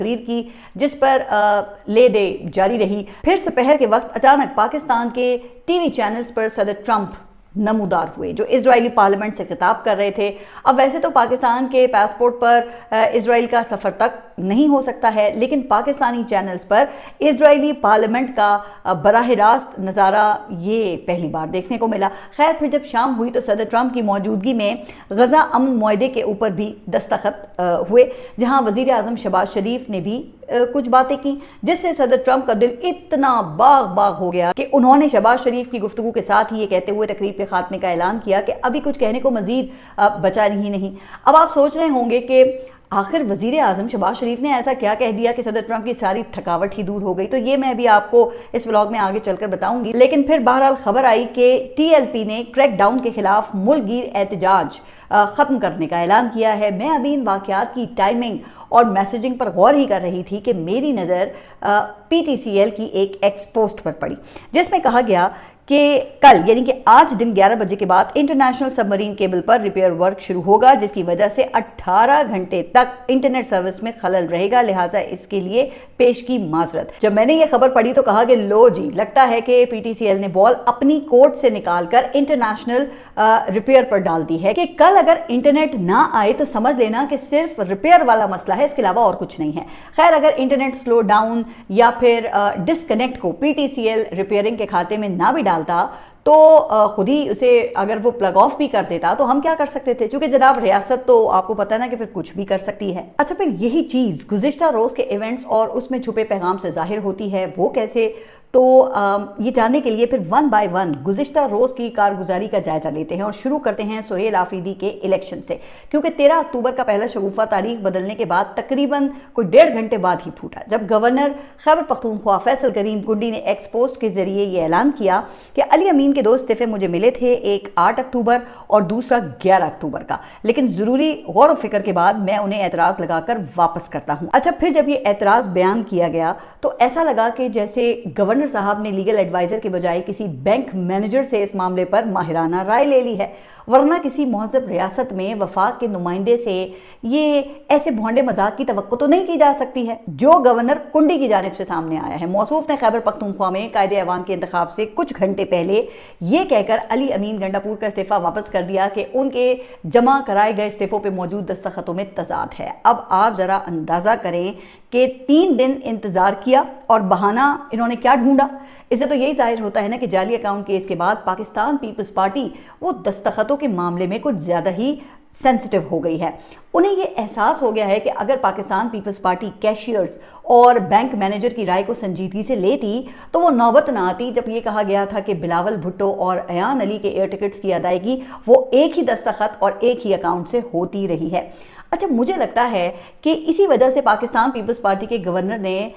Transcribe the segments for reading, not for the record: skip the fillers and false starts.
تقریر کی جس پر لے دے جاری رہی۔ پھر سپہر کے وقت اچانک پاکستان کے ٹی وی چینلز پر صدر ٹرمپ نمودار ہوئے جو اسرائیلی پارلیمنٹ سے خطاب کر رہے تھے۔ اب ویسے تو پاکستان کے پاسپورٹ پر اسرائیل کا سفر تک نہیں ہو سکتا ہے، لیکن پاکستانی چینلز پر اسرائیلی پارلیمنٹ کا براہ راست نظارہ یہ پہلی بار دیکھنے کو ملا۔ خیر پھر جب شام ہوئی تو صدر ٹرمپ کی موجودگی میں غزہ امن معاہدے کے اوپر بھی دستخط ہوئے، جہاں وزیر اعظم شہباز شریف نے بھی کچھ باتیں کی جس سے صدر ٹرمپ کا دل اتنا باغ ہو گیا کہ انہوں نے شہباز شریف کی گفتگو کے ساتھ ہی یہ کہتے ہوئے تقریب کے خاتمے کا اعلان کیا کہ ابھی کچھ کہنے کو مزید بچا نہیں۔ اب آپ سوچ رہے ہوں گے کہ آخر وزیر اعظم شہباز شریف نے ایسا کیا کہہ دیا کہ صدر ٹرمپ کی ساری تھکاوٹ ہی دور ہو گئی؟ تو یہ میں بھی آپ کو اس ولاگ میں آگے چل کر بتاؤں گی، لیکن پھر بہرحال خبر آئی کہ ٹی ایل پی نے کریک ڈاؤن کے خلاف ملک گیر احتجاج ختم کرنے کا اعلان کیا ہے۔ میں ابھی ان واقعات کی ٹائمنگ اور میسیجنگ پر غور ہی کر رہی تھی کہ میری نظر پی ٹی سی ایل کی ایک ایکس پوسٹ پر پڑی جس میں کہا گیا کہ کل یعنی کہ آج دن 11 بجے کے بعد انٹرنیشنل سب مرین کیبل پر ریپیئر ورک شروع ہوگا جس کی وجہ سے 18 گھنٹے تک انٹرنیٹ سروس میں خلل رہے گا، لہٰذا اس کے لیے پیش کی معذرت۔ جب میں نے یہ خبر پڑھی تو کہا کہ لو جی لگتا ہے کہ پی ٹی سی ایل نے بال اپنی کورٹ سے نکال کر انٹرنیشنل ریپیئر پر ڈال دی ہے کہ کل اگر انٹرنیٹ نہ آئے تو سمجھ لینا کہ صرف ریپیئر والا مسئلہ ہے، اس کے علاوہ اور کچھ نہیں ہے۔ خیر اگر انٹرنیٹ سلو ڈاؤن یا پھر ڈسکنیکٹ کو P T C L repairing کے کھاتے میں نہ بھی ڈالتا تو خود ہی اسے اگر وہ پلگ آف بھی کر دیتا تو ہم کیا کر سکتے تھے؟ چونکہ جناب ریاست تو آپ کو پتہ نا کہ پھر کچھ بھی کر سکتی ہے۔ اچھا پھر یہی چیز گزشتہ روز کے ایونٹس اور اس میں چھپے پیغام سے ظاہر ہوتی ہے، وہ کیسے؟ تو یہ جاننے کے لیے پھر ون بائی ون گزشتہ روز کی کارگزاری کا جائزہ لیتے ہیں اور شروع کرتے ہیں سہیل آفریدی کے الیکشن سے، کیونکہ 13 اکتوبر کا پہلا شگوفہ تاریخ بدلنے کے بعد تقریباً کوئی 1.5 گھنٹے بعد ہی پھوٹا جب گورنر خیبر پختونخوا فیصل کریم کنڈی نے ایکس پوسٹ کے ذریعے یہ اعلان کیا کہ علی امین کے 2 استعفے مجھے ملے تھے، ایک 8 اکتوبر اور دوسرا 11 اکتوبر کا، لیکن ضروری غور و فکر کے بعد میں انہیں اعتراض لگا کر واپس کرتا ہوں۔ اچھا پھر جب یہ اعتراض بیان کیا گیا تو ایسا لگا کہ جیسے گورنر صاحب نے لیگل ایڈوائزر کے بجائے کسی بینک مینیجر سے اس معاملے پر ماہرانہ رائے لے لی ہے، ورنہ کسی مہذب ریاست میں وفاق کے نمائندے سے یہ ایسے بھونڈے مذاق کی توقع تو نہیں کی جا سکتی ہے جو گورنر کنڈی کی جانب سے سامنے آیا ہے۔ موصوف نے خیبر پختونخوا میں قائد ایوان کے انتخاب سے کچھ گھنٹے پہلے یہ کہہ کر علی امین گنڈاپور کا استعفیٰ واپس کر دیا کہ ان کے جمع کرائے گئے استعفوں پہ موجود دستخطوں میں تضاد ہے۔ اب آپ ذرا اندازہ کریں کہ 3 دن انتظار کیا اور بہانہ انہوں نے کیا ڈھونڈا؟ اس سے تو یہی ظاہر ہوتا ہے نا کہ جعلی اکاؤنٹ کیس کے بعد پاکستان پیپلز پارٹی وہ دستخطوں کے معاملے میں کچھ زیادہ ہی سینسٹیو ہو گئی ہے۔ انہیں یہ احساس ہو گیا ہے کہ اگر پاکستان پیپلز پارٹی کیشیئرز اور بینک مینیجر کی رائے کو سنجیدگی سے لیتی تو وہ نوبت نہ آتی جب یہ کہا گیا تھا کہ بلاول بھٹو اور ایان علی کے ایئر ٹکٹس کی ادائیگی وہ ایک ہی دستخط اور ایک ہی اکاؤنٹ سے ہوتی رہی ہے۔ اچھا مجھے لگتا ہے کہ اسی وجہ سے پاکستان پیپلز پارٹی کے گورنر نے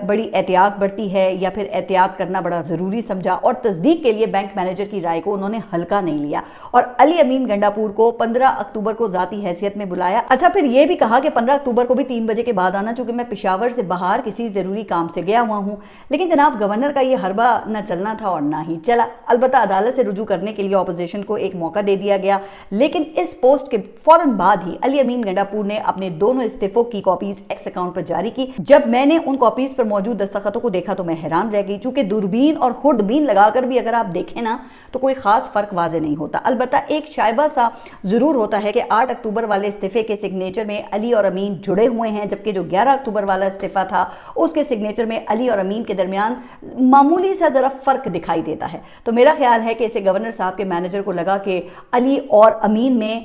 بڑی احتیاط برتی ہے یا پھر احتیاط کرنا بڑا ضروری سمجھا اور تصدیق کے لیے بینک مینیجر کی رائے کو انہوں نے ہلکا نہیں لیا اور علی امین گنڈاپور کو 15 اکتوبر کو ذاتی حیثیت میں بلایا۔ اچھا پھر یہ بھی کہا کہ 15 اکتوبر کو بھی 3 بجے کے بعد آنا چونکہ میں پشاور سے باہر کسی ضروری کام سے گیا ہوا ہوں، لیکن جناب گورنر کا یہ حربہ نہ چلنا تھا اور نہ ہی چلا۔ البتہ عدالت سے رجوع کرنے کے لیے اپوزیشن کو ایک موقع دے دیا گیا، لیکن اس پوسٹ کے فوراً بعد ہی علی امین گنڈاپور نے اپنے دونوں استعفوں کی کاپیز ایکس اکاؤنٹ پر جاری کی۔ جب میں نے ان کاپیز پر موجود دستخطوں کو دیکھا تو میں حیران رہ گئی، چونکہ دوربین اور خوردبین لگا کر بھی اگر آپ دیکھیں نا تو کوئی خاص فرق واضح نہیں ہوتا۔ البتہ ایک شائبہ سا ضرور ہوتا ہے کہ 8 اکتوبر والے استعفے کے سگنیچر میں علی اور امین جڑے ہوئے ہیں، جبکہ جو 11 اکتوبر والا استعفیٰ تھا اس کے سگنیچر میں علی اور امین کے درمیان معمولی سا ذرا فرق دکھائی دیتا ہے۔ تو میرا خیال ہے کہ اسے گورنر صاحب کے مینیجر کو لگا کہ علی اور امین میں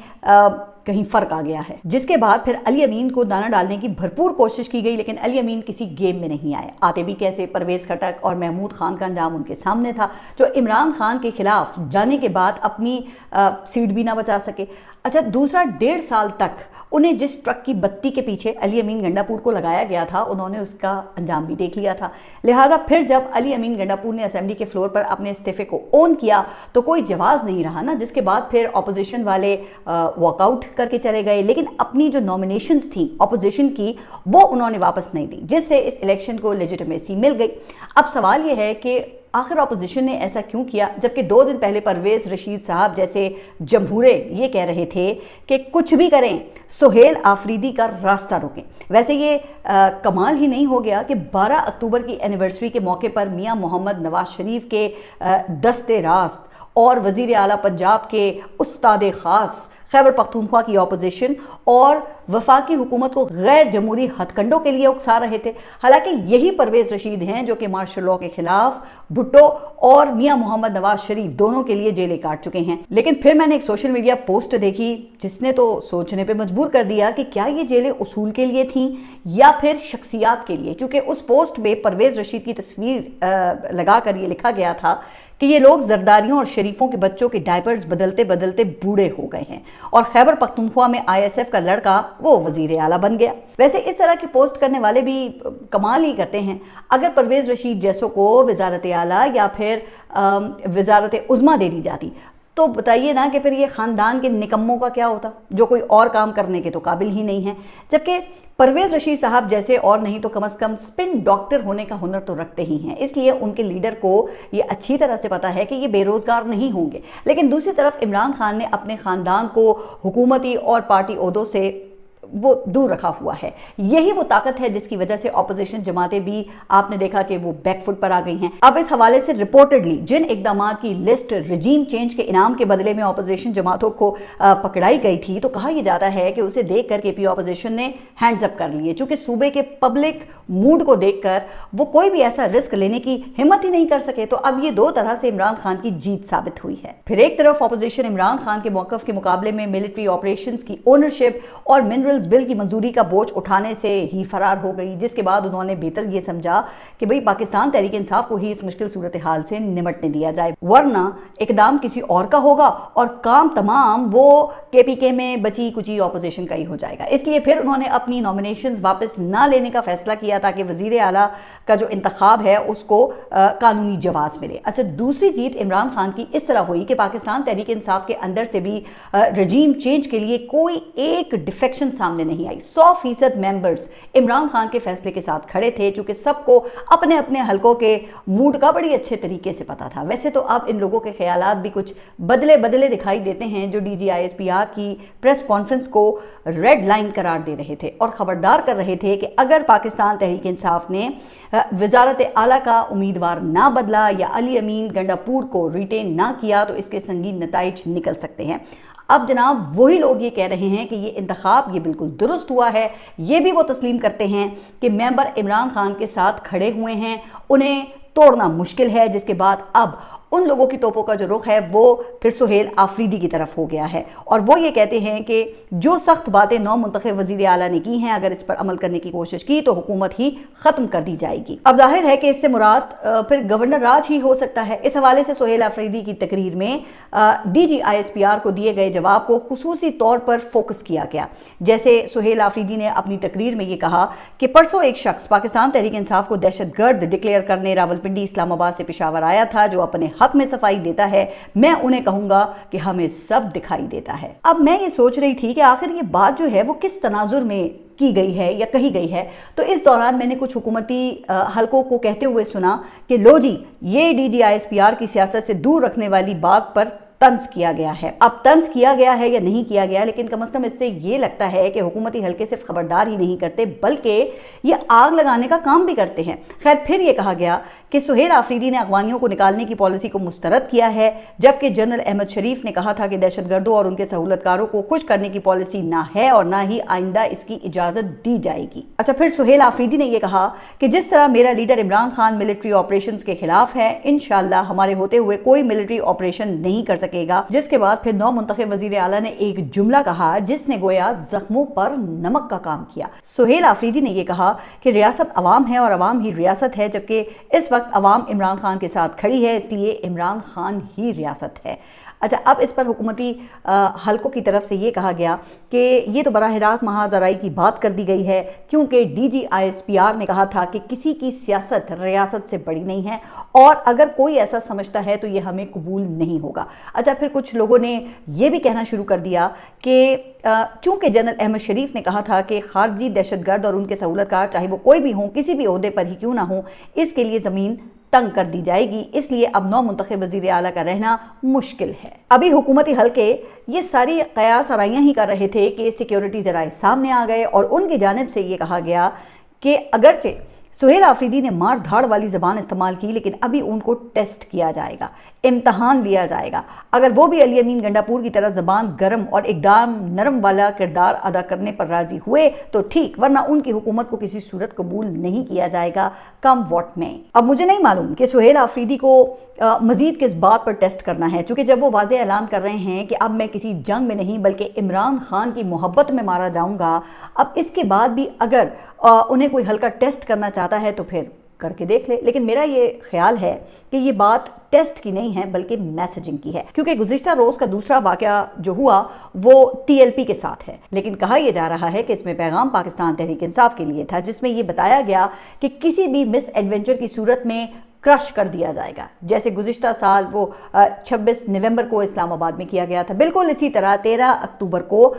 کہیں فرق آ گیا ہے، جس کے بعد پھر علی امین کو دانہ ڈالنے کی بھرپور کوشش کی گئی، لیکن علی امین کسی گیم میں نہیں آئے۔ آتے بھی کیسے؟ پرویز خٹک اور محمود خان کا انجام ان کے سامنے تھا جو عمران خان کے خلاف جانے کے بعد اپنی سیٹ بھی نہ بچا سکے۔ اچھا دوسرا 1.5 سال تک انہیں جس ٹرک کی بتی کے پیچھے علی امین گنڈاپور کو لگایا گیا تھا انہوں نے اس کا انجام بھی دیکھ لیا تھا، لہٰذا پھر جب علی امین گنڈاپور نے اسمبلی کے فلور پر اپنے استعفے کو اون کیا تو کوئی جواز نہیں رہا نا، جس کے بعد پھر اپوزیشن والے واک آؤٹ کر کے چلے گئے، لیکن اپنی جو نامینیشنز تھیں اپوزیشن کی وہ انہوں نے واپس نہیں دی، جس سے اس الیکشن کو لیجیٹمیسی مل گئی۔ اب سوال یہ ہے کہ آخر اپوزیشن نے ایسا کیوں کیا، جبکہ 2 دن پہلے پرویز رشید صاحب جیسے جمہورے یہ کہہ رہے تھے کہ کچھ بھی کریں سہیل آفریدی کا راستہ روکیں۔ ویسے یہ کمال ہی نہیں ہو گیا کہ 12 اکتوبر کی اینیورسری کے موقع پر میاں محمد نواز شریف کے دست راست اور وزیر اعلیٰ پنجاب کے استاد خاص خیبر پختونخوا کی اپوزیشن اور وفاقی حکومت کو غیر جمہوری ہتھ کنڈوں کے لیے اکسا رہے تھے۔ حالانکہ یہی پرویز رشید ہیں جو کہ مارشل لاء کے خلاف بھٹو اور میاں محمد نواز شریف دونوں کے لیے جیلیں کاٹ چکے ہیں۔ لیکن پھر میں نے ایک سوشل میڈیا پوسٹ دیکھی جس نے تو سوچنے پہ مجبور کر دیا کہ کیا یہ جیلیں اصول کے لیے تھیں یا پھر شخصیات کے لیے، کیونکہ اس پوسٹ میں پرویز رشید کی تصویر لگا کر یہ لکھا گیا تھا کہ یہ لوگ زرداریوں اور شریفوں کے بچوں کے ڈائپرز بدلتے بدلتے بوڑھے ہو گئے ہیں، اور خیبر پختونخوا میں ISF کا لڑکا وہ وزیر اعلیٰ بن گیا۔ ویسے اس طرح کی پوسٹ کرنے والے بھی کمال ہی کرتے ہیں۔ اگر پرویز رشید جیسوں کو وزارت اعلیٰ یا پھر وزارت عظمیٰ دے دی جاتی تو بتائیے نا کہ پھر یہ خاندان کے نکموں کا کیا ہوتا جو کوئی اور کام کرنے کے تو قابل ہی نہیں ہیں۔ جبکہ پرویز رشید صاحب جیسے اور نہیں تو کم از کم سپن ڈاکٹر ہونے کا ہنر تو رکھتے ہی ہیں، اس لیے ان کے لیڈر کو یہ اچھی طرح سے پتا ہے کہ یہ بے روزگار نہیں ہوں گے۔ لیکن دوسری طرف عمران خان نے اپنے خاندان کو حکومتی اور پارٹی عہدوں سے وہ دور رکھا ہوا ہے۔ یہی وہ طاقت ہے جس کی وجہ سے اپوزیشن جماعتیں بھی آپ نے دیکھا کہ وہ بیک فٹ پر آ گئی ہیں۔ اب اس حوالے سے رپورٹڈلی جن اقدامات کی لسٹ رجیم چینج کے انعام کے بدلے میں اپوزیشن جماعتوں کو پکڑائی گئی تھی تو کہا یہ جاتا ہے کہ اسے دیکھ کر کے پی اپوزیشن نے ہینڈز اپ کر لیے، چونکہ صوبے کے پبلک موڈ کو دیکھ کر وہ کوئی بھی ایسا رسک لینے کی ہمت ہی نہیں کر سکے۔ تو اب یہ 2 طرح سے عمران خان کی جیت ثابت ہوئی ہے۔ پھر ایک طرف اپوزیشن عمران خان کے موقف کے مقابلے میں ملٹری آپریشنز کی اونرشپ اور منرلز بل کی منظوری کا بوجھ اٹھانے سے ہی فرار ہو گئی، جس کے بعد انہوں نے بہتر یہ سمجھا کہ بھئی پاکستان تحریک انصاف کو ہی اس مشکل صورتحال سے نمٹنے دیا جائے، ورنہ اقدام کسی اور کا ہوگا اور کام تمام وہ KPK میں بچی کچی اپوزیشن کا ہی ہو جائے گا۔ اس لیے پھر انہوں نے اپنی نامینیشنز واپس نہ لینے کا فیصلہ کیا تاکہ وزیر اعلیٰ کا جو انتخاب ہے اس کو قانونی جواز ملے۔ اچھا، دوسری جیت عمران خان کی اس طرح ہوئی کہ پاکستان تحریک انصاف کے اندر سے بھی رجیم چینج کے لیے کوئی ایک ڈیفیکشن سامنے نہیں آئی۔ 100% ممبرز عمران خان کے فیصلے کے ساتھ کھڑے تھے، چونکہ سب کو اپنے اپنے حلقوں کے موڈ کا بڑی اچھے طریقے سے پتا تھا۔ ویسے تو اب ان لوگوں کے خیالات بھی کچھ بدلے دکھائی دیتے ہیں، جو DG ISPR کی پریس کانفرنس کو ریڈ لائن قرار دے رہے تھے اور خبردار کر رہے تھے کہ اگر پاکستان تحریک انصاف نے وزارت اعلیٰ کا امیدوار نہ بدلا یا علی امین گنڈاپور کو ریٹین نہ کیا تو اس کے سنگین نتائج نکل سکتے ہیں۔ اب جناب وہی لوگ یہ کہہ رہے ہیں کہ یہ انتخاب یہ بالکل درست ہوا ہے، یہ بھی وہ تسلیم کرتے ہیں کہ ممبر عمران خان کے ساتھ کھڑے ہوئے ہیں، انہیں توڑنا مشکل ہے، جس کے بعد اب ان لوگوں کی توپوں کا جو رخ ہے وہ پھر سہیل آفریدی کی طرف ہو گیا ہے، اور وہ یہ کہتے ہیں کہ جو سخت باتیں نو منتخب وزیر اعلیٰ نے کی ہیں اگر اس پر عمل کرنے کی کوشش کی تو حکومت ہی ختم کر دی جائے گی۔ اب ظاہر ہے کہ اس سے مراد پھر گورنر راج ہی ہو سکتا ہے۔ اس حوالے سے سہیل آفریدی کی تقریر میں DG ISPR کو دیے گئے جواب کو خصوصی طور پر فوکس کیا گیا۔ جیسے سہیل آفریدی نے اپنی تقریر میں یہ کہا کہ پرسوں ایک شخص پاکستان تحریک انصاف کو دہشت گرد ڈکلیئر کرنے راولپنڈی اسلام آباد سے پشاور آیا تھا، جو اپنے حق میں صفائی دیتا ہے، میں انہیں کہوں گا کہ ہمیں سب دکھائی دیتا ہے۔ اب میں یہ سوچ رہی تھی کہ آخر یہ بات جو ہے وہ کس تناظر میں کی گئی ہے یا کہی گئی ہے، تو اس دوران میں نے کچھ حکومتی حلقوں کو کہتے ہوئے سنا کہ لو جی یہ DG ISPR کی سیاست سے دور رکھنے والی بات پر طنز کیا گیا ہے۔ اب طنز کیا گیا ہے یا نہیں کیا گیا، لیکن کم از کم اس سے یہ لگتا ہے کہ حکومتی حلقے صرف خبردار ہی نہیں کرتے بلکہ یہ آگ لگانے کا کام بھی کرتے ہیں۔ خیر، پھر یہ کہا گیا کہ سہیل آفریدی نے اغوانیوں کو نکالنے کی پالیسی کو مسترد کیا ہے، جبکہ جنرل احمد شریف نے کہا تھا کہ دہشت گردوں اور ان کے سہولت کاروں کو خوش کرنے کی پالیسی نہ ہے اور نہ ہی آئندہ اس کی اجازت دی جائے گی۔ اچھا، پھر سہیل آفریدی نے یہ کہا کہ جس طرح میرا leader Imran Khan military operations کے خلاف ہے، انشاءاللہ ہمارے ہوتے ہوئے کوئی ملٹری آپریشن نہیں کر سکے گا۔ جس کے بعد پھر نو منتخب وزیر اعلیٰ نے ایک جملہ کہا جس نے گویا زخموں پر نمک کا کام کیا۔ سہیل آفریدی نے یہ کہا کہ ریاست عوام ہے اور عوام ہی ریاست ہے، جبکہ اس وقت عوام عمران خان کے ساتھ کھڑی ہے، اس لیے عمران خان ہی ریاست ہے۔ اچھا، اب اس پر حکومتی حلقوں کی طرف سے یہ کہا گیا کہ یہ تو براہ راست محاذ آرائی کی بات کر دی گئی ہے، کیونکہ DG ISPR نے کہا تھا کہ کسی کی سیاست ریاست سے بڑی نہیں ہے اور اگر کوئی ایسا سمجھتا ہے تو یہ ہمیں قبول نہیں ہوگا۔ اچھا، پھر کچھ لوگوں نے یہ بھی کہنا شروع کر دیا کہ چونکہ جنرل احمد شریف نے کہا تھا کہ خارجی دہشت گرد اور ان کے سہولت کار چاہے وہ کوئی بھی ہوں، کسی بھی عہدے پر ہی کیوں نہ ہوں، اس کے لیے زمین تنگ کر دی جائے گی، اس لیے اب نو منتخب وزیر اعلیٰ کا رہنا مشکل ہے۔ ابھی حکومتی حلقے یہ ساری قیاس آرائیاں ہی کر رہے تھے کہ سیکیورٹی ذرائع سامنے آ گئے اور ان کی جانب سے یہ کہا گیا کہ اگرچہ سہیل آفریدی نے مار دھاڑ والی زبان استعمال کی، لیکن ابھی ان کو ٹیسٹ کیا جائے گا، امتحان لیا جائے گا۔ اگر وہ بھی علی امین گنڈاپور کی طرح زبان گرم اور اقدام نرم والا کردار ادا کرنے پر راضی ہوئے تو ٹھیک، ورنہ ان کی حکومت کو کسی صورت قبول نہیں کیا جائے گا، کم ووٹ میں۔ اب مجھے نہیں معلوم کہ سہیل آفریدی کو مزید کس بات پر ٹیسٹ کرنا ہے، چونکہ جب وہ واضح اعلان کر رہے ہیں کہ اب میں کسی جنگ میں نہیں بلکہ عمران خان کی محبت میں مارا جاؤں گا، اب اس کے بعد بھی اگر انہیں کوئی حلقہ ٹیسٹ کرنا چاہتا ہے تو پھر کر کے دیکھ لے۔ لیکن میرا یہ خیال ہے کہ یہ بات ٹیسٹ کی نہیں ہے بلکہ میسیجنگ کی ہے، کیونکہ گزشتہ روز کا دوسرا واقعہ جو ہوا وہ ٹی ایل پی کے ساتھ ہے، لیکن کہا یہ جا رہا ہے کہ اس میں پیغام پاکستان تحریک انصاف کے لیے تھا، جس میں یہ بتایا گیا کہ کسی بھی مس ایڈونچر کی صورت میں کرش کر دیا جائے گا، جیسے گزشتہ سال وہ 26 نومبر کو اسلام آباد میں کیا گیا تھا، بالکل اسی طرح 13 اکتوبر کو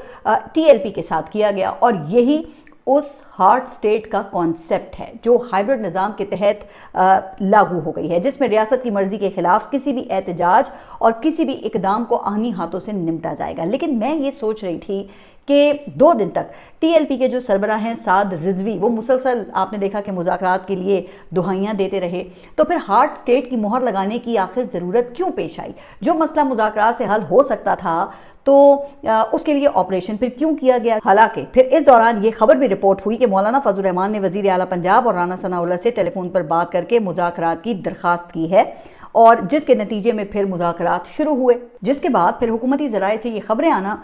ٹی ایل پی کے ساتھ کیا گیا، اور یہی اس ہارٹ سٹیٹ کا کانسیپٹ ہے جو ہائبرڈ نظام کے تحت لاگو ہو گئی ہے، جس میں ریاست کی مرضی کے خلاف کسی بھی احتجاج اور کسی بھی اقدام کو آہنی ہاتھوں سے نمٹا جائے گا۔ لیکن میں یہ سوچ رہی تھی کہ 2 دن تک ٹی ایل پی کے جو سربراہ ہیں سعد رضوی، وہ مسلسل آپ نے دیکھا کہ مذاکرات کے لیے دہائیاں دیتے رہے، تو پھر ہارٹ سٹیٹ کی مہر لگانے کی آخر ضرورت کیوں پیش آئی؟ جو مسئلہ مذاکرات سے حل ہو سکتا تھا تو اس کے لیے آپریشن پھر کیوں کیا گیا؟ حالانکہ پھر اس دوران یہ خبر بھی رپورٹ ہوئی کہ مولانا فضل الرحمان نے وزیر اعلیٰ پنجاب اور رانا ثناء اللہ سے ٹیلی فون پر بات کر کے مذاکرات کی درخواست کی ہے، اور جس کے نتیجے میں پھر مذاکرات شروع ہوئے، جس کے بعد پھر حکومتی ذرائع سے یہ خبریں آنا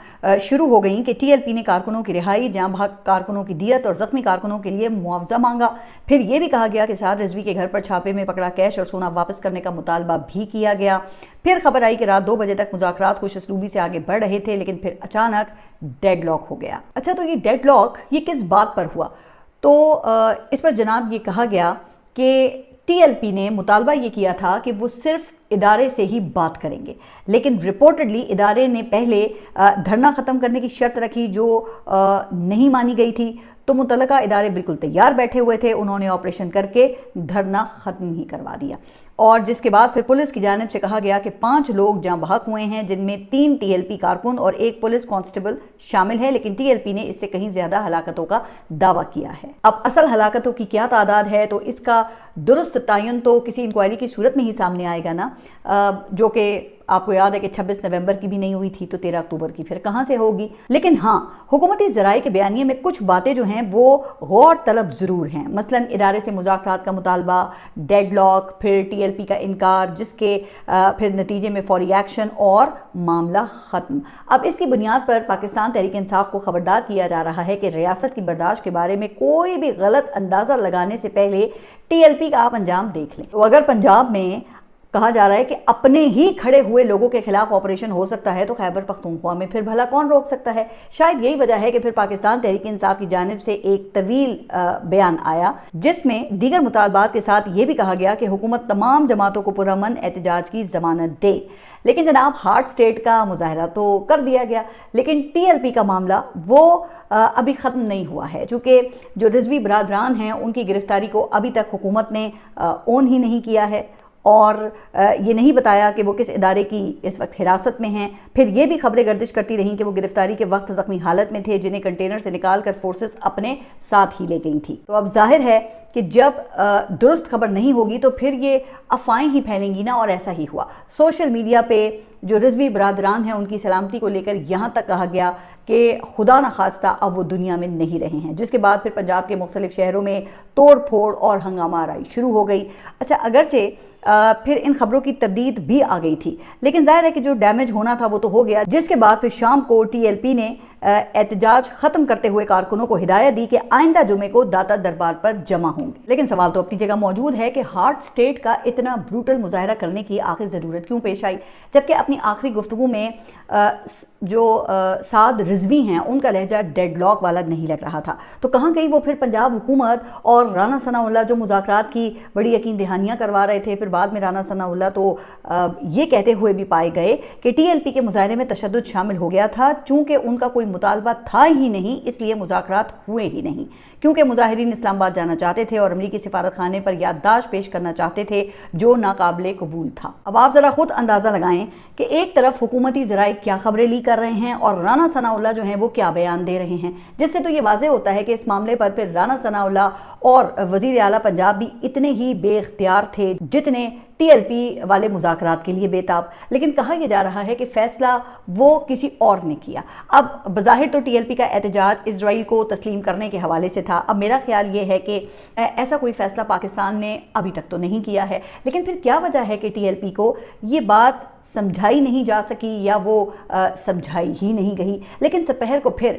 شروع ہو گئیں کہ ٹی ایل پی نے کارکنوں کی رہائی، جاں بحق کارکنوں کی دیت اور زخمی کارکنوں کے لیے معاوضہ مانگا۔ پھر یہ بھی کہا گیا کہ سعد رضوی کے گھر پر چھاپے میں پکڑا کیش اور سونا واپس کرنے کا مطالبہ بھی کیا گیا۔ پھر خبر آئی کہ رات 2 بجے تک مذاکرات خوش اسلوبی سے آگے بڑھ رہے تھے، لیکن پھر اچانک ڈیڈ لاک ہو گیا۔ اچھا، تو یہ ڈیڈ لاک یہ کس بات پر ہوا؟ تو اس پر جناب یہ کہا گیا کہ ٹی ایل پی نے مطالبہ یہ کیا تھا کہ وہ صرف ادارے سے ہی بات کریں گے، لیکن رپورٹڈلی ادارے نے پہلے دھرنا ختم کرنے کی شرط رکھی جو نہیں مانی گئی تھی، تو متعلقہ ادارے بالکل تیار بیٹھے ہوئے تھے، انہوں نے آپریشن کر کے دھرنا ختم ہی کروا دیا، اور جس کے بعد پھر پولیس کی جانب سے کہا گیا کہ 5 لوگ جاں بحق ہوئے ہیں، جن میں 3 ٹی ایل پی کارکن اور 1 پولیس کانسٹیبل شامل ہے، لیکن ٹی ایل پی نے اس سے کہیں زیادہ ہلاکتوں کا دعویٰ کیا ہے۔ اب اصل ہلاکتوں کی کیا تعداد ہے تو اس کا درست تعین تو کسی انکوائری کی صورت میں ہی سامنے آئے گا نا، جو کہ آپ کو یاد ہے کہ 26 نومبر کی بھی نہیں ہوئی تھی، تو 13 اکتوبر کی پھر کہاں سے ہوگی؟ لیکن ہاں، حکومتی ذرائع کے بیانیے میں کچھ باتیں جو ہیں وہ غور طلب ضرور ہیں، مثلاً ادارے سے مذاکرات کا مطالبہ، ڈیڈ لاک، پھر ٹی ایل پی کا انکار، جس کے پھر نتیجے میں فوری ایکشن اور معاملہ ختم۔ اب اس کی بنیاد پر پاکستان تحریک انصاف کو خبردار کیا جا رہا ہے کہ ریاست کی برداشت کے بارے میں کوئی بھی غلط اندازہ لگانے سے پہلے ٹی ایل پی کا آپ انجام دیکھ لیں۔ تو اگر پنجاب میں کہا جا رہا ہے کہ اپنے ہی کھڑے ہوئے لوگوں کے خلاف آپریشن ہو سکتا ہے، تو خیبر پختونخوا میں پھر بھلا کون روک سکتا ہے؟ شاید یہی وجہ ہے کہ پھر پاکستان تحریک انصاف کی جانب سے ایک طویل بیان آیا، جس میں دیگر مطالبات کے ساتھ یہ بھی کہا گیا کہ حکومت تمام جماعتوں کو پرامن احتجاج کی ضمانت دے۔ لیکن جناب، ہارٹ سٹیٹ کا مظاہرہ تو کر دیا گیا، لیکن ٹی ایل پی کا معاملہ وہ ابھی ختم نہیں ہوا ہے، چونکہ جو رضوی برادران ہیں ان کی گرفتاری کو ابھی تک حکومت نے اون ہی نہیں کیا ہے، اور یہ نہیں بتایا کہ وہ کس ادارے کی اس وقت حراست میں ہیں۔ پھر یہ بھی خبریں گردش کرتی رہیں کہ وہ گرفتاری کے وقت زخمی حالت میں تھے، جنہیں کنٹینر سے نکال کر فورسز اپنے ساتھ ہی لے گئی تھیں۔ تو اب ظاہر ہے کہ جب درست خبر نہیں ہوگی تو پھر یہ افواہیں ہی پھیلیں گی نا، اور ایسا ہی ہوا۔ سوشل میڈیا پہ جو رضوی برادران ہیں ان کی سلامتی کو لے کر یہاں تک کہا گیا کہ خدا نخواستہ اب وہ دنیا میں نہیں رہے ہیں، جس کے بعد پھر پنجاب کے مختلف شہروں میں توڑ پھوڑ اور ہنگامہ آرائی شروع ہو گئی۔ اچھا، اگرچہ پھر ان خبروں کی تردید بھی آ گئی تھی، لیکن ظاہر ہے کہ جو ڈیمیج ہونا تھا وہ تو ہو گیا، جس کے بعد پھر شام کو ٹی ایل پی نے احتجاج ختم کرتے ہوئے کارکنوں کو ہدایت دی کہ آئندہ جمعے کو داتا دربار پر جمع ہوں گے۔ لیکن سوال تو اپنی جگہ موجود ہے کہ ہارٹ سٹیٹ کا اتنا بروٹل مظاہرہ کرنے کی آخر ضرورت کیوں پیش آئی، جبکہ اپنی آخری گفتگو میں جو سعد رضوی ہیں ان کا لہجہ ڈیڈ لاک والا نہیں لگ رہا تھا، تو کہاں گئی وہ پھر پنجاب حکومت اور رانا ثناء اللہ جو مذاکرات کی بڑی یقین دہانیاں کروا رہے تھے؟ پھر بعد میں رانا ثناء اللہ تو یہ کہتے ہوئے بھی پائے گئے کہ ٹی ایل پی کے مظاہرے میں تشدد شامل ہو گیا تھا، چونکہ ان کا کوئی مطالبہ تھا ہی نہیں، اس لیے مذاکرات ہوئے ہی نہیں۔ کیونکہ مظاہرین اسلام آباد جانا چاہتے تھے اور امریکی سفارت خانے پر یادداشت پیش کرنا چاہتے تھے جو ناقابل قبول تھا۔ اب آپ ذرا خود اندازہ لگائیں کہ ایک طرف حکومتی ذرائع کیا خبریں لیک کر رہے ہیں اور رانا ثناء اللہ جو ہیں وہ کیا بیان دے رہے ہیں، جس سے تو یہ واضح ہوتا ہے کہ اس معاملے پر پھر رانا ثناء اللہ اور وزیر اعلیٰ پنجاب بھی اتنے ہی بے اختیار تھے جتنے ٹی ایل پی والے مذاکرات کے لیے بےتاب۔ لیکن کہا یہ جا رہا ہے کہ فیصلہ وہ کسی اور نے کیا۔ اب بظاہر تو ٹی ایل پی کا احتجاج اسرائیل کو تسلیم کرنے کے حوالے سے تھا۔ اب میرا خیال یہ ہے کہ ایسا کوئی فیصلہ پاکستان نے ابھی تک تو نہیں کیا ہے، لیکن پھر کیا وجہ ہے کہ ٹی ایل پی کو یہ بات سمجھائی نہیں جا سکی یا وہ سمجھائی ہی نہیں گئی۔ لیکن سپہر کو پھر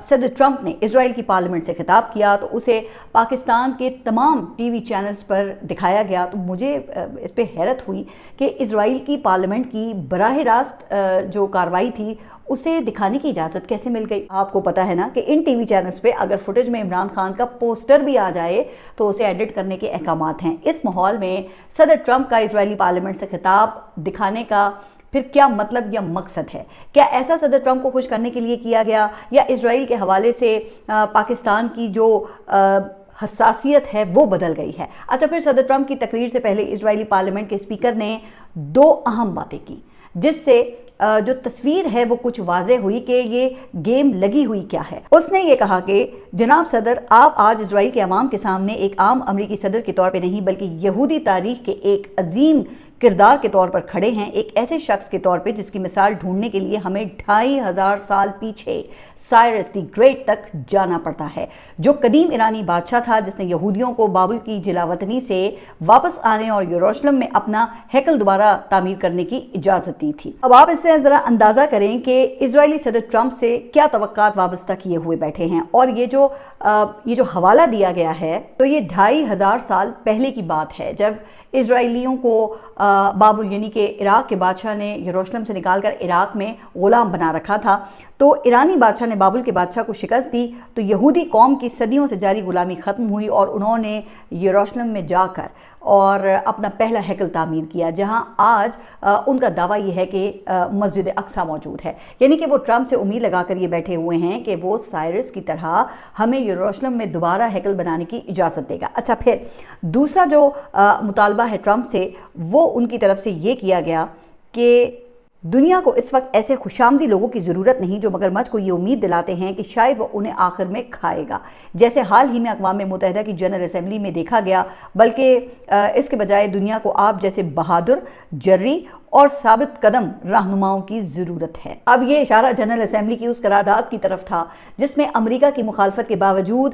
صدر ٹرمپ نے اسرائیل کی پارلیمنٹ سے خطاب کیا تو اسے پاکستان کے تمام ٹی وی چینلز پر دکھایا گیا، تو مجھے اس پہ حیرت ہوئی کہ اسرائیل کی پارلیمنٹ کی براہ راست جو کارروائی تھی اسے دکھانے کی اجازت کیسے مل گئی۔ آپ کو پتا ہے نا کہ ان ٹی وی چینلز پہ اگر فوٹیج میں عمران خان کا پوسٹر بھی آ جائے تو اسے ایڈٹ کرنے کے احکامات ہیں۔ اس ماحول میں صدر ٹرمپ کا اسرائیلی پارلیمنٹ سے خطاب دکھانے کا پھر کیا مطلب یا مقصد ہے؟ کیا ایسا صدر ٹرمپ کو خوش کرنے کے لیے کیا گیا یا اسرائیل کے حوالے سے پاکستان کی جو حساسیت ہے وہ بدل گئی ہے؟ اچھا، پھر صدر ٹرمپ کی تقریر سے پہلے اسرائیلی پارلیمنٹ کے اسپیکر نے دو اہم باتیں کی، جس سے جو تصویر ہے وہ کچھ واضح ہوئی کہ یہ گیم لگی ہوئی کیا ہے۔ اس نے یہ کہا کہ جناب صدر، آپ آج اسرائیل کے عوام کے سامنے ایک عام امریکی صدر کے طور پہ نہیں بلکہ یہودی تاریخ کے ایک عظیم کردار کے طور پر کھڑے ہیں، ایک ایسے شخص کے طور پہ جس کی مثال ڈھونڈنے کے لیے ہمیں 2500 سال پیچھے سائرس دی گریٹ تک جانا پڑتا ہے، جو قدیم ایرانی بادشاہ تھا جس نے یہودیوں کو بابل کی جلاوطنی سے واپس آنے اور یروشلم میں اپنا ہیکل دوبارہ تعمیر کرنے کی اجازت دی تھی۔ اب آپ اس سے ذرا اندازہ کریں کہ اسرائیلی صدر ٹرمپ سے کیا توقعات وابستہ کیے ہوئے بیٹھے ہیں، اور یہ جو حوالہ دیا گیا ہے تو یہ 2500 سال پہلے کی بات ہے، جب اسرائیلیوں کو بابل یعنی کہ عراق کے بادشاہ نے یروشلم سے نکال کر عراق میں غلام بنا رکھا تھا، تو ایرانی بادشاہ نے بابل کے بادشاہ کو شکست دی تو یہودی قوم کی صدیوں سے جاری غلامی ختم ہوئی اور انہوں نے یروشلم میں جا کر اور اپنا پہلا ہیکل تعمیر کیا، جہاں آج ان کا دعویٰ یہ ہے کہ مسجد اقصیٰ موجود ہے۔ یعنی کہ وہ ٹرمپ سے امید لگا کر یہ بیٹھے ہوئے ہیں کہ وہ سائرس کی طرح ہمیں یروشلم میں دوبارہ ہیکل بنانے کی اجازت دے گا۔ اچھا، پھر دوسرا جو مطالبہ ہے ٹرمپ سے وہ ان کی طرف سے یہ کیا گیا کہ دنیا کو اس وقت ایسے خوشامدی لوگوں کی ضرورت نہیں جو مگرمچھ کو یہ امید دلاتے ہیں کہ شاید وہ انہیں آخر میں کھائے گا، جیسے حال ہی میں اقوام متحدہ کی جنرل اسمبلی میں دیکھا گیا، بلکہ اس کے بجائے دنیا کو آپ جیسے بہادر، جرری اور ثابت قدم رہنماؤں کی ضرورت ہے۔ اب یہ اشارہ جنرل اسمبلی کی اس قرارداد کی طرف تھا جس میں امریکہ کی مخالفت کے باوجود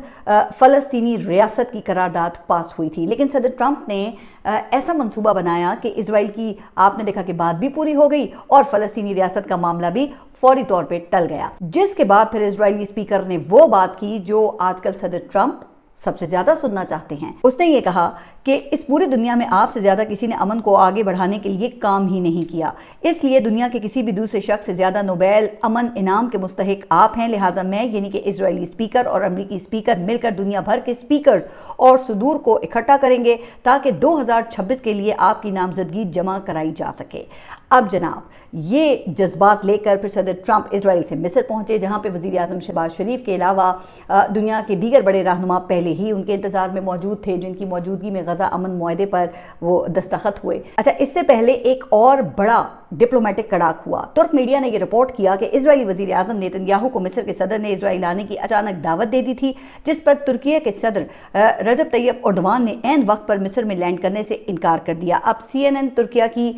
فلسطینی ریاست کی قرارداد پاس ہوئی تھی، لیکن صدر ٹرمپ نے ایسا منصوبہ بنایا کہ اسرائیل کی آپ نے دیکھا کہ بات بھی پوری ہو گئی اور فلسطینی ریاست کا معاملہ بھی فوری طور پہ ٹل گیا، جس کے بعد پھر اسرائیلی اسپیکر نے وہ بات کی جو آج کل صدر ٹرمپ سب سے زیادہ سننا چاہتے ہیں۔ اس نے یہ کہا کہ اس پوری دنیا میں آپ سے زیادہ کسی نے امن کو آگے بڑھانے کے لیے کام ہی نہیں کیا، اس لیے دنیا کے کسی بھی دوسرے شخص سے زیادہ نوبیل امن انعام کے مستحق آپ ہیں، لہٰذا میں یعنی کہ اسرائیلی اسپیکر اور امریکی اسپیکر مل کر دنیا بھر کے اسپیکرز اور صدور کو اکٹھا کریں گے تاکہ 2026 کے لیے آپ کی نامزدگی جمع کرائی جا سکے۔ اب جناب یہ جذبات لے کر پھر صدر ٹرمپ اسرائیل سے مصر پہنچے، جہاں پہ وزیر اعظم شہباز شریف کے علاوہ دنیا کے دیگر بڑے رہنما پہلے ہی ان کے انتظار میں موجود تھے، جن کی موجودگی میں غزہ امن معاہدے پر وہ دستخط ہوئے۔ اچھا، اس سے پہلے ایک اور بڑا ڈپلومیٹک کڑاک ہوا۔ ترک میڈیا نے یہ رپورٹ کیا کہ اسرائیلی وزیر اعظم نیتن یاہو کو مصر کے صدر نے اسرائیل آنے کی اچانک دعوت دے دی تھی، جس پر ترکیہ کے صدر رجب طیب اردوان نے عین وقت پر مصر میں لینڈ کرنے سے انکار کر دیا۔ اب CNN ترکیہ کی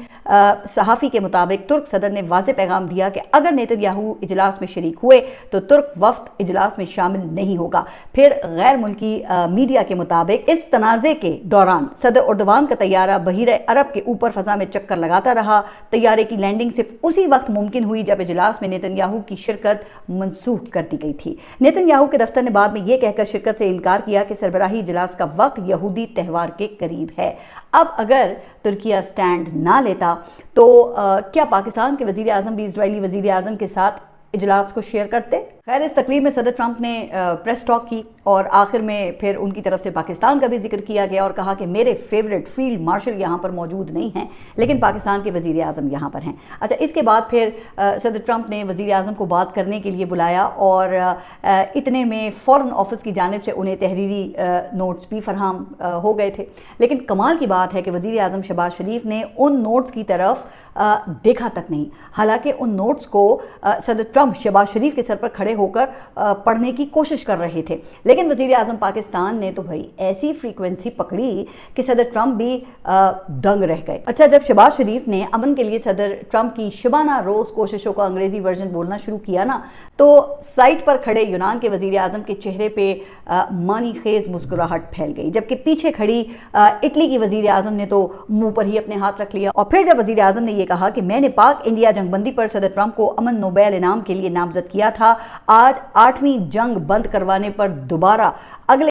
صحافی کے مطابق ترک صدر نے واضح پیغام دیا کہ اگر نیتن یاہو اجلاس میں شریک ہوئے تو ترک وفد اجلاس میں شامل نہیں ہوگا۔ پھر غیر ملکی میڈیا کے مطابق اس تنازع کے دوران صدر اردوان کا طیارہ بحیرہ عرب کے اوپر فضا میں چکر لگاتا رہا۔ طیارے کی لینڈنگ صرف اسی وقت ممکن ہوئی جب اجلاس میں نیتن یاہو کی شرکت منسوخ کر دی گئی تھی۔ نیتن یاہو کے دفتر نے بعد میں یہ کہہ کر شرکت سے انکار کیا کہ سربراہی اجلاس کا وقت یہودی تہوار کے قریب ہے۔ اب اگر ترکیہ سٹینڈ نہ لیتا تو کیا پاکستان کے وزیر اعظم بھی اسرائیلی وزیر اعظم کے ساتھ اجلاس کو شیئر کرتے؟ خیر اس تقریب میں صدر ٹرمپ نے پریس ٹاک کی اور آخر میں پھر ان کی طرف سے پاکستان کا بھی ذکر کیا گیا اور کہا کہ میرے فیورٹ فیلڈ مارشل یہاں پر موجود نہیں ہیں لیکن پاکستان کے وزیر اعظم یہاں پر ہیں۔ اچھا اس کے بعد پھر صدر ٹرمپ نے وزیر اعظم کو بات کرنے کے لیے بلایا اور اتنے میں فورن آفس کی جانب سے انہیں تحریری نوٹس بھی فراہم ہو گئے تھے، لیکن کمال کی بات ہے کہ وزیر اعظم شہباز شریف نے ان نوٹس کی طرف دیکھا تک نہیں، حالانکہ ان نوٹس کو صدر ٹرمپ شہباز شریف کے سر پر کھڑے ہو کر پڑھنے کی کوشش کر رہے تھے، لیکن وزیر اعظم پاکستان نے تو بھائی ایسی فریکوینسی پکڑی کہ صدر ٹرمپ بھی دنگ رہ گئے۔ اچھا جب شہباز شریف نے امن کے لیے صدر ٹرمپ کی شبانہ روز کوششوں کا انگریزی ورژن بولنا شروع کیا نا، تو سائٹ پر کھڑے یونان کے وزیر اعظم کے چہرے پہ معنی خیز مسکراہٹ پھیل گئی، جبکہ پیچھے کھڑی اٹلی کی وزیر اعظم نے تو منہ پر ہی اپنے ہاتھ رکھ لیا۔ اور پھر جب وزیر اعظم نے یہ کہا کہ میں نے پاک انڈیا جنگ بندی پر صدر ٹرمپ کو امن نوبیل انعام کے لیے نامزد کیا تھا، آج 8ویں جنگ بند کروانے پر دوبارہ اگلے